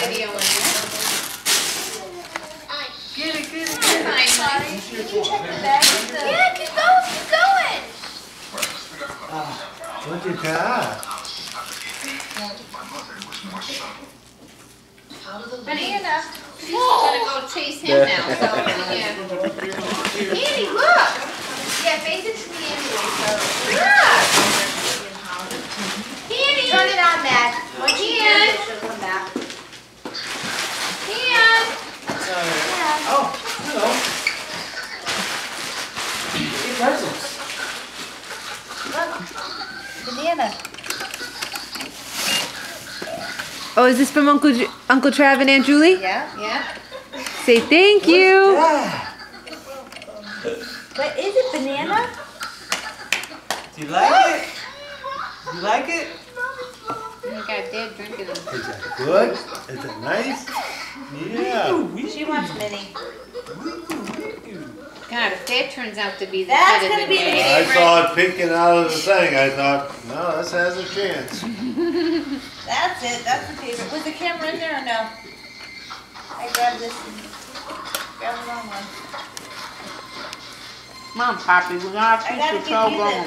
video in there. Get it, get it, Sorry. Can you check the bag? Yeah, keep going, keep going. Look at that. Banana. She's gonna go chase him now. So, yeah. Andy, look. Yeah, face it to me anyway. So, look. Andy. Turn it on, Matt. Once you hear Ian. it, she'll come back. Ian. Oh, hello. Get presents. Banana. Oh, is this from Uncle Trav and Aunt Julie? Yeah. Yeah. Say thank you. Yeah. But is it banana? Do you like it? You like it? You got Dad drinking them. Is that good? Is it nice? Yeah. She wants mini. God, if that turns out to be the That's kid of gonna the be the day. I saw it peeking out of the thing. I thought, no, this has a chance. That's it. That's the favorite. Was the camera in there or no? I grabbed this and grabbed the wrong one. Come on, Poppy, we're gonna have I gotta to give you go. this.